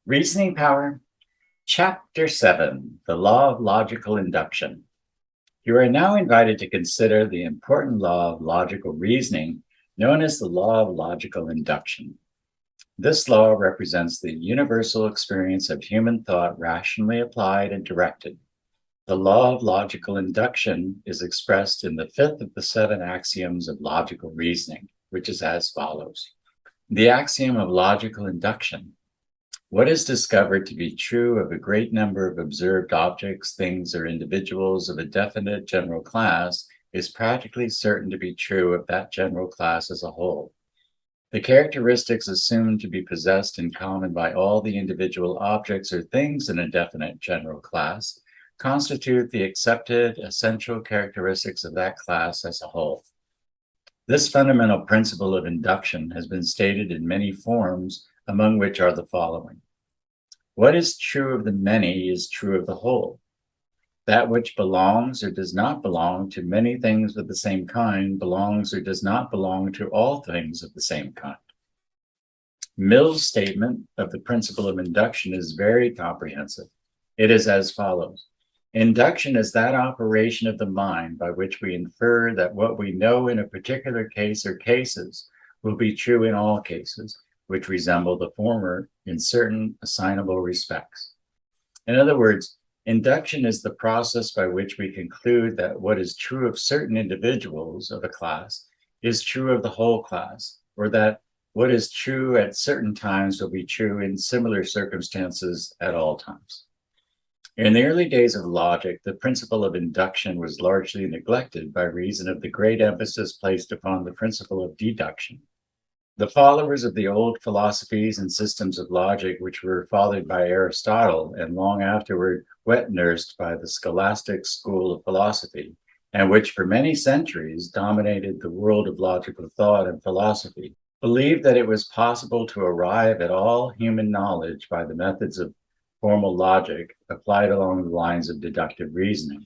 Reasoning Power, Chapter 7, The Law of Logical Induction. You are now invited to consider the important law of logical reasoning, known as the law of logical induction. This law represents the universal experience of human thought rationally applied and directed. The law of logical induction is expressed in the fifth of the 7 axioms of logical reasoning, which is as follows. The axiom of logical induction. What is discovered to be true of a great number of observed objects, things, or individuals of a definite general class is practically certain to be true of that general class as a whole. The characteristics assumed to be possessed in common by all the individual objects or things in a definite general class constitute the accepted essential characteristics of that class as a whole. This fundamental principle of induction has been stated in many forms, among which are the following. What is true of the many is true of the whole. That which belongs or does not belong to many things of the same kind belongs or does not belong to all things of the same kind. Mill's statement of the principle of induction is very comprehensive. It is as follows. Induction is that operation of the mind by which we infer that what we know in a particular case or cases will be true in all cases, which resemble the former in certain assignable respects. In other words, induction is the process by which we conclude that what is true of certain individuals of a class is true of the whole class, or that what is true at certain times will be true in similar circumstances at all times. In the early days of logic, the principle of induction was largely neglected by reason of the great emphasis placed upon the principle of deduction. The followers of the old philosophies and systems of logic, which were fathered by Aristotle and long afterward wet-nursed by the scholastic school of philosophy, and which for many centuries dominated the world of logical thought and philosophy, believed that it was possible to arrive at all human knowledge by the methods of formal logic applied along the lines of deductive reasoning.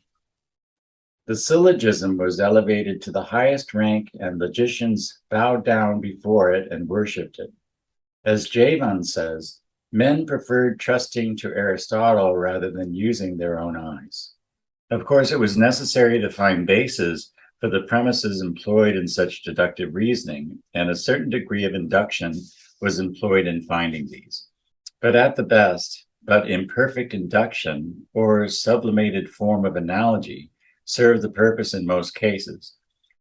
The syllogism was elevated to the highest rank, and logicians bowed down before it and worshipped it. As Jevons says, men preferred trusting to Aristotle rather than using their own eyes. Of course, it was necessary to find bases for the premises employed in such deductive reasoning, and a certain degree of induction was employed in finding these. But at the best, but imperfect induction, or sublimated form of analogy, served the purpose in most cases.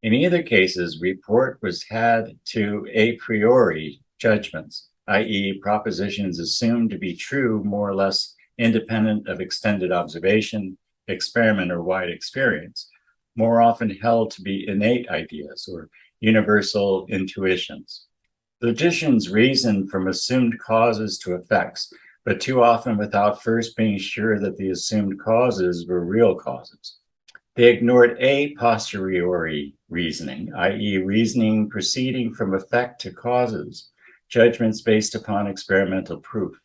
In either cases, report was had to a priori judgments, i.e. propositions assumed to be true more or less independent of extended observation, experiment, or wide experience, more often held to be innate ideas or universal intuitions. Logicians reason from assumed causes to effects, but too often without first being sure that the assumed causes were real causes. They ignored a posteriori reasoning, i.e. reasoning proceeding from effect to causes, judgments based upon experimental proof.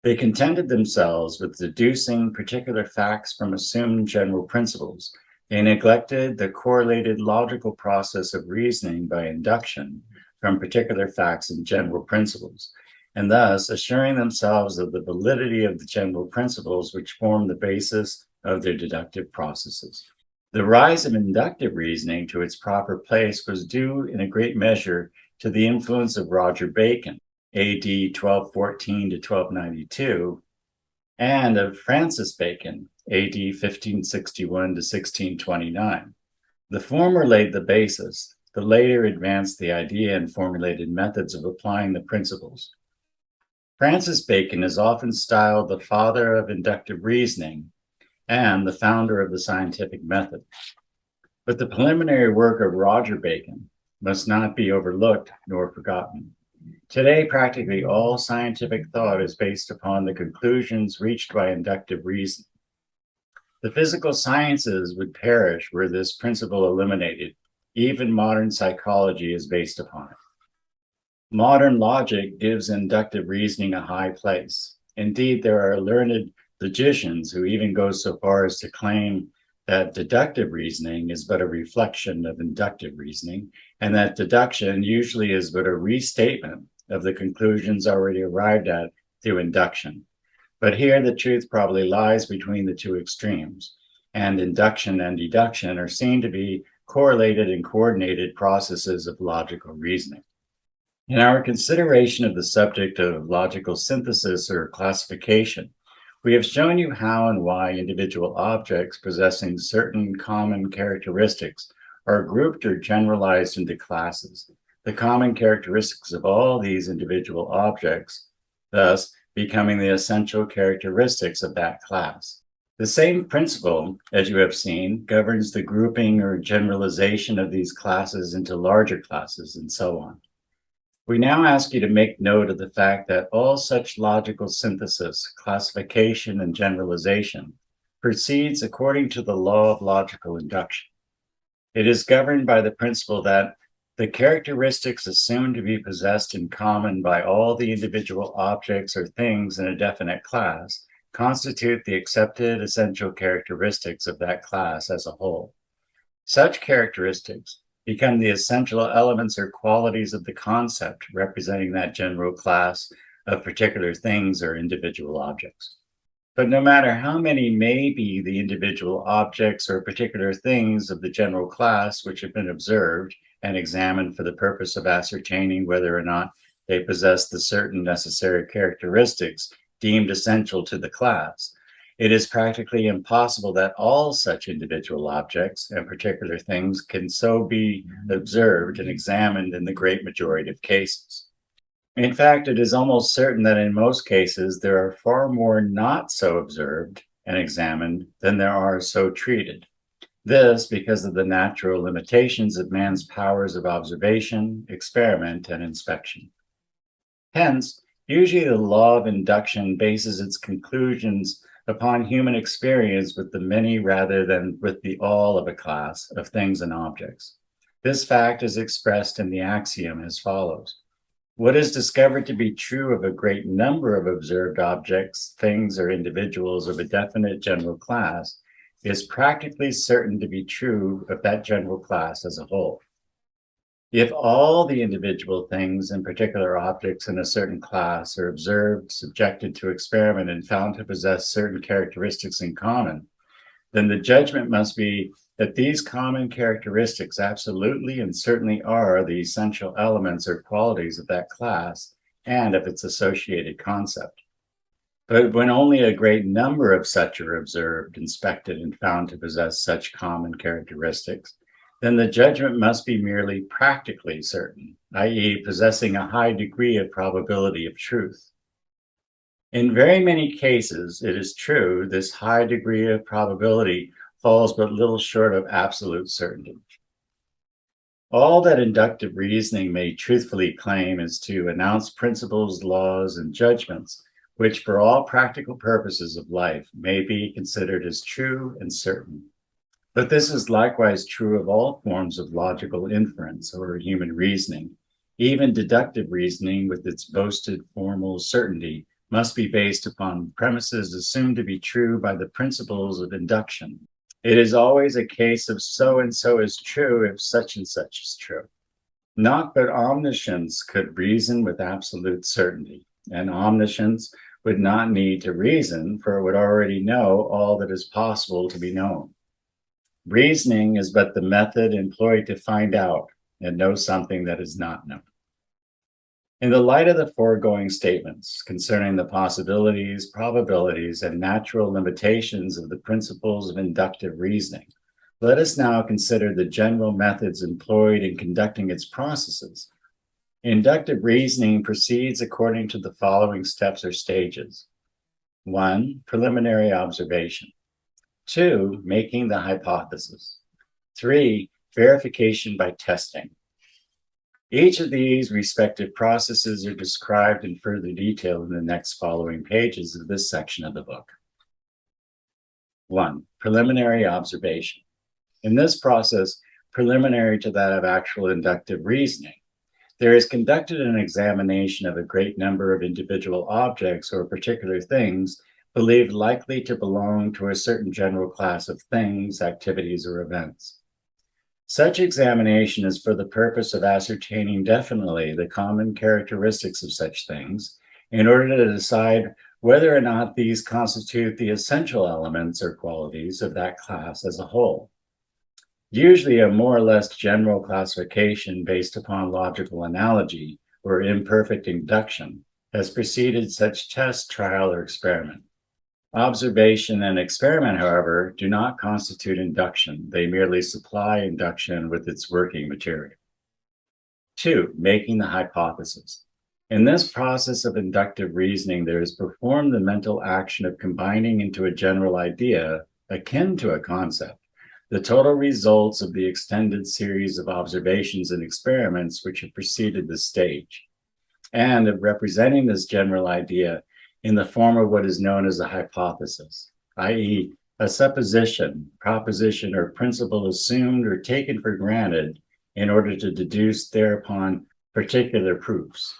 They contented themselves with deducing particular facts from assumed general principles. They neglected the correlated logical process of reasoning by induction from particular facts and general principles, and thus assuring themselves of the validity of the general principles which form the basis of their deductive processes. The rise of inductive reasoning to its proper place was due in a great measure to the influence of Roger Bacon, AD 1214 to 1292, and of Francis Bacon, AD 1561 to 1629. The former laid the basis, the later advanced the idea and formulated methods of applying the principles. Francis Bacon is often styled the father of inductive reasoning and the founder of the scientific method. But the preliminary work of Roger Bacon must not be overlooked nor forgotten. Today, practically all scientific thought is based upon the conclusions reached by inductive reasoning. The physical sciences would perish were this principle eliminated. Even modern psychology is based upon it. Modern logic gives inductive reasoning a high place. Indeed, there are learned logicians who even go so far as to claim that deductive reasoning is but a reflection of inductive reasoning, and that deduction usually is but a restatement of the conclusions already arrived at through induction. But here the truth probably lies between the two extremes, and induction and deduction are seen to be correlated and coordinated processes of logical reasoning. In our consideration of the subject of logical synthesis or classification, we have shown you how and why individual objects possessing certain common characteristics are grouped or generalized into classes. The common characteristics of all these individual objects, thus becoming the essential characteristics of that class. The same principle, as you have seen, governs the grouping or generalization of these classes into larger classes and so on. We now ask you to make note of the fact that all such logical synthesis, classification, and generalization proceeds according to the law of logical induction. It is governed by the principle that the characteristics assumed to be possessed in common by all the individual objects or things in a definite class constitute the accepted essential characteristics of that class as a whole. Such characteristics become the essential elements or qualities of the concept representing that general class of particular things or individual objects. But no matter how many may be the individual objects or particular things of the general class which have been observed and examined for the purpose of ascertaining whether or not they possess the certain necessary characteristics deemed essential to the class, it is practically impossible that all such individual objects and particular things can so be observed and examined in the great majority of cases. In fact, it is almost certain that in most cases there are far more not so observed and examined than there are so treated. This because of the natural limitations of man's powers of observation, experiment, and inspection. Hence, usually the law of induction bases its conclusions upon human experience with the many rather than with the all of a class of things and objects. This fact is expressed in the axiom as follows. What is discovered to be true of a great number of observed objects, things, or individuals of a definite general class is practically certain to be true of that general class as a whole. If all the individual things and particular objects in a certain class are observed, subjected to experiment, and found to possess certain characteristics in common, then the judgment must be that these common characteristics absolutely and certainly are the essential elements or qualities of that class and of its associated concept. But when only a great number of such are observed, inspected, and found to possess such common characteristics, then the judgment must be merely practically certain, i.e., possessing a high degree of probability of truth. In very many cases, it is true, this high degree of probability falls but little short of absolute certainty. All that inductive reasoning may truthfully claim is to announce principles, laws, and judgments which for all practical purposes of life may be considered as true and certain. But this is likewise true of all forms of logical inference or human reasoning. Even deductive reasoning with its boasted formal certainty must be based upon premises assumed to be true by the principles of induction. It is always a case of so and so is true if such and such is true. Not but omniscience could reason with absolute certainty, and omniscience would not need to reason, for it would already know all that is possible to be known. Reasoning is but the method employed to find out and know something that is not known. In the light of the foregoing statements concerning the possibilities, probabilities, and natural limitations of the principles of inductive reasoning, let us now consider the general methods employed in conducting its processes. Inductive reasoning proceeds according to the following steps or stages. 1. Preliminary observation. 2. Making the hypothesis. 3. Verification by testing. Each of these respective processes are described in further detail in the next following pages of this section of the book. 1. Preliminary observation. In this process, preliminary to that of actual inductive reasoning, there is conducted an examination of a great number of individual objects or particular things believed likely to belong to a certain general class of things, activities, or events. Such examination is for the purpose of ascertaining definitely the common characteristics of such things in order to decide whether or not these constitute the essential elements or qualities of that class as a whole. Usually a more or less general classification based upon logical analogy or imperfect induction has preceded such test, trial, or experiment. Observation and experiment, however, do not constitute induction. They merely supply induction with its working material. 2. Making the hypothesis. In this process of inductive reasoning, there is performed the mental action of combining into a general idea, akin to a concept, the total results of the extended series of observations and experiments which have preceded this stage, and of representing this general idea in the form of what is known as a hypothesis, i.e., a supposition, proposition, or principle assumed or taken for granted in order to deduce thereupon particular proofs.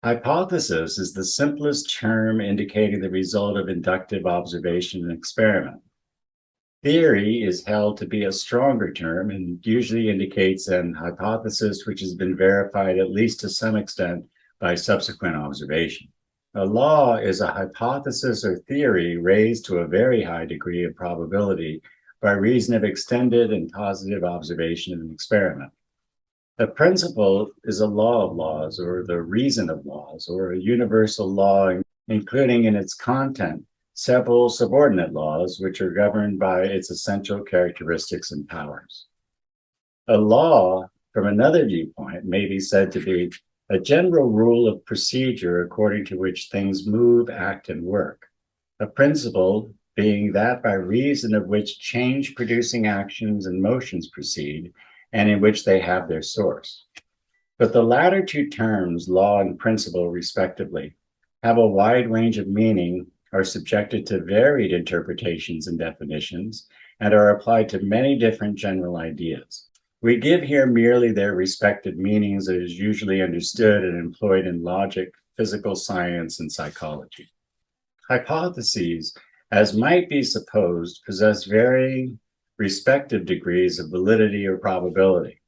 Hypothesis is the simplest term indicating the result of inductive observation and experiment. Theory is held to be a stronger term and usually indicates an hypothesis which has been verified at least to some extent by subsequent observation. A law is a hypothesis or theory raised to a very high degree of probability by reason of extended and positive observation and experiment. A principle is a law of laws or the reason of laws or a universal law, including in its content several subordinate laws which are governed by its essential characteristics and powers. A law, from another viewpoint, may be said to be a general rule of procedure according to which things move, act, and work. A principle being that by reason of which change-producing actions and motions proceed, and in which they have their source. But the latter two terms, law and principle respectively, have a wide range of meaning, are subjected to varied interpretations and definitions, and are applied to many different general ideas. We give here merely their respective meanings as usually understood and employed in logic, physical science, and psychology. Hypotheses, as might be supposed, possess varying respective degrees of validity or probability.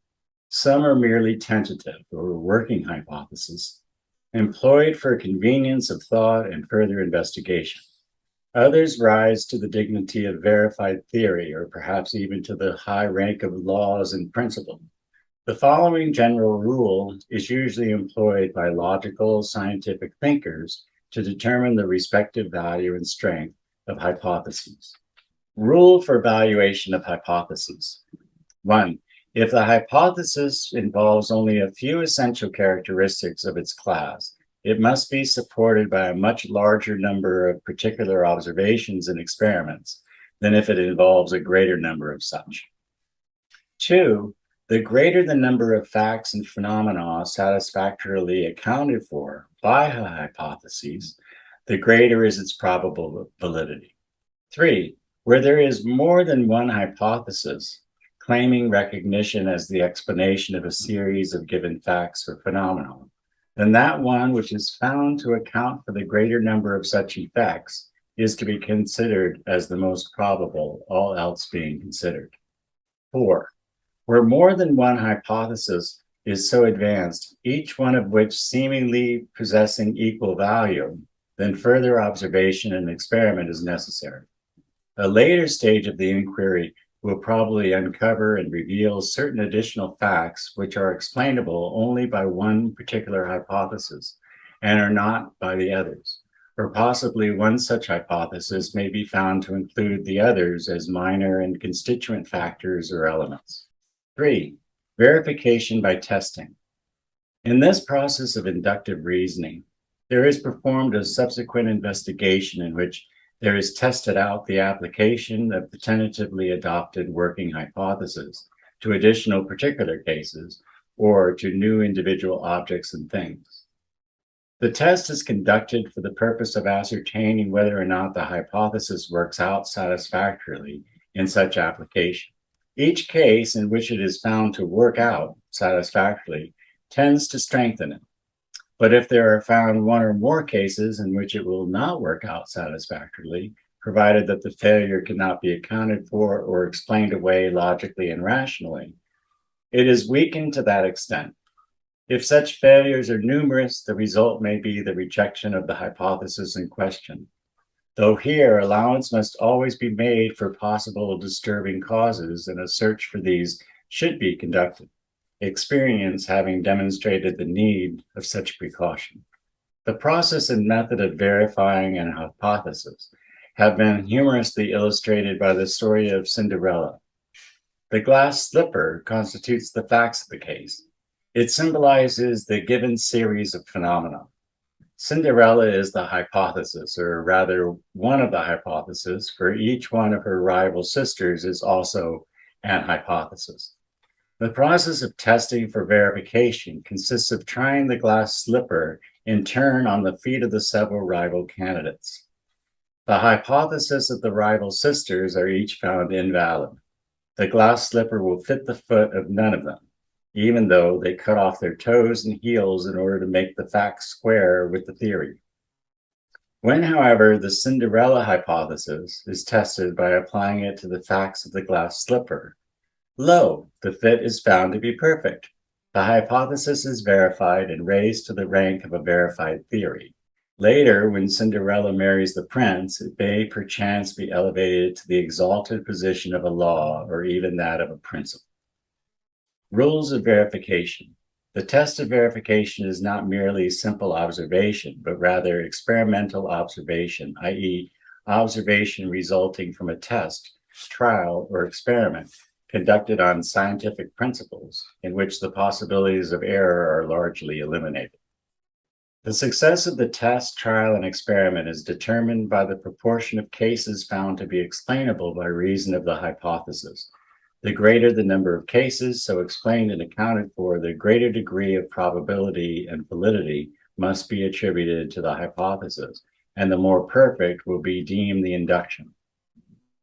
Some are merely tentative or working hypotheses, employed for convenience of thought and further investigation. Others rise to the dignity of verified theory, or perhaps even to the high rank of laws and principle. The following general rule is usually employed by logical, scientific thinkers to determine the respective value and strength of hypotheses. Rule for valuation of hypotheses. 1. If the hypothesis involves only a few essential characteristics of its class, it must be supported by a much larger number of particular observations and experiments than if it involves a greater number of such. 2. The greater the number of facts and phenomena satisfactorily accounted for by hypotheses, the greater is its probable validity. 3. Where there is more than one hypothesis, claiming recognition as the explanation of a series of given facts or phenomena, then that one which is found to account for the greater number of such effects is to be considered as the most probable, all else being considered. 4. Where more than one hypothesis is so advanced, each one of which seemingly possessing equal value, then further observation and experiment is necessary. A later stage of the inquiry will probably uncover and reveal certain additional facts which are explainable only by one particular hypothesis and are not by the others, or possibly one such hypothesis may be found to include the others as minor and constituent factors or elements. 3. Verification by testing. In this process of inductive reasoning, there is performed a subsequent investigation in which there is tested out the application of the tentatively adopted working hypothesis to additional particular cases or to new individual objects and things. The test is conducted for the purpose of ascertaining whether or not the hypothesis works out satisfactorily in such application. Each case in which it is found to work out satisfactorily tends to strengthen it. But if there are found one or more cases in which it will not work out satisfactorily, provided that the failure cannot be accounted for or explained away logically and rationally, it is weakened to that extent. If such failures are numerous, the result may be the rejection of the hypothesis in question. Though here, allowance must always be made for possible disturbing causes, and a search for these should be conducted, experience having demonstrated the need of such precaution. The process and method of verifying an hypothesis have been humorously illustrated by the story of Cinderella. The glass slipper constitutes the facts of the case. It symbolizes the given series of phenomena. Cinderella is the hypothesis, or rather one of the hypotheses, for each one of her rival sisters is also an hypothesis. The process of testing for verification consists of trying the glass slipper in turn on the feet of the several rival candidates. The hypotheses of the rival sisters are each found invalid. The glass slipper will fit the foot of none of them, even though they cut off their toes and heels in order to make the facts square with the theory. When, however, the Cinderella hypothesis is tested by applying it to the facts of the glass slipper, lo, the fit is found to be perfect. The hypothesis is verified and raised to the rank of a verified theory. Later, when Cinderella marries the prince, it may perchance be elevated to the exalted position of a law or even that of a principle. Rules of verification. The test of verification is not merely simple observation, but rather experimental observation, i.e., observation resulting from a test, trial, or experiment conducted on scientific principles in which the possibilities of error are largely eliminated. The success of the test, trial, and experiment is determined by the proportion of cases found to be explainable by reason of the hypothesis. The greater the number of cases so explained and accounted for, the greater degree of probability and validity must be attributed to the hypothesis, and the more perfect will be deemed the induction.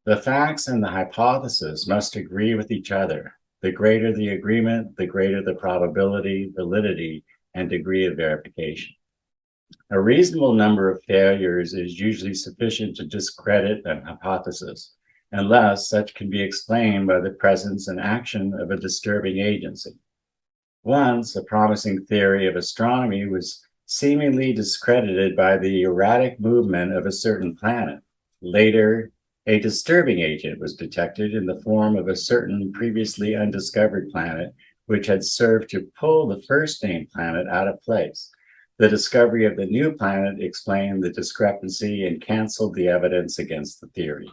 The facts and the hypothesis must agree with each other. The greater the agreement, the greater the probability, validity, and degree of verification. A reasonable number of failures is usually sufficient to discredit an hypothesis, unless such can be explained by the presence and action of a disturbing agency. Once, a promising theory of astronomy was seemingly discredited by the erratic movement of a certain planet. Later, a disturbing agent was detected in the form of a certain previously undiscovered planet, which had served to pull the first named planet out of place. The discovery of the new planet explained the discrepancy and canceled the evidence against the theory.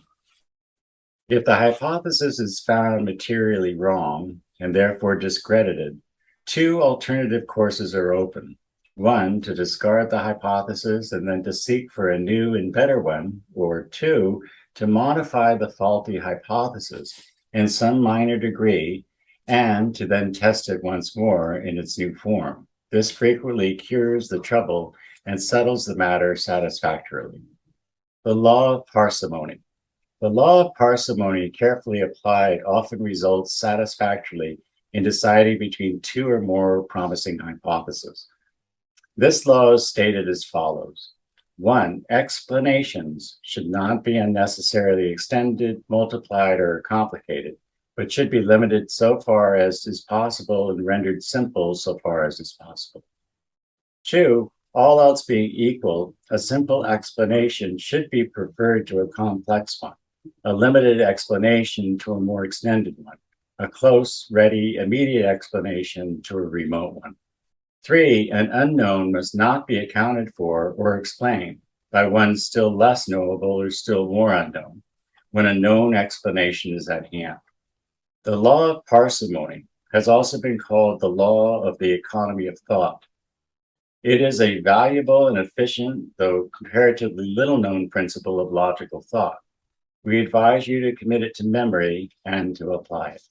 If the hypothesis is found materially wrong and therefore discredited, two alternative courses are open. One, to discard the hypothesis and then to seek for a new and better one, or two, to modify the faulty hypothesis in some minor degree and to then test it once more in its new form. This frequently cures the trouble and settles the matter satisfactorily. The law of parsimony. The law of parsimony, carefully applied, often results satisfactorily in deciding between two or more promising hypotheses. This law is stated as follows. 1. Explanations should not be unnecessarily extended, multiplied, or complicated, but should be limited so far as is possible and rendered simple so far as is possible. 2. All else being equal, a simple explanation should be preferred to a complex one, a limited explanation to a more extended one, a close, ready, immediate explanation to a remote one. 3. An unknown must not be accounted for or explained by one still less knowable or still more unknown, when a known explanation is at hand. The law of parsimony has also been called the law of the economy of thought. It is a valuable and efficient, though comparatively little known principle of logical thought. We advise you to commit it to memory and to apply it.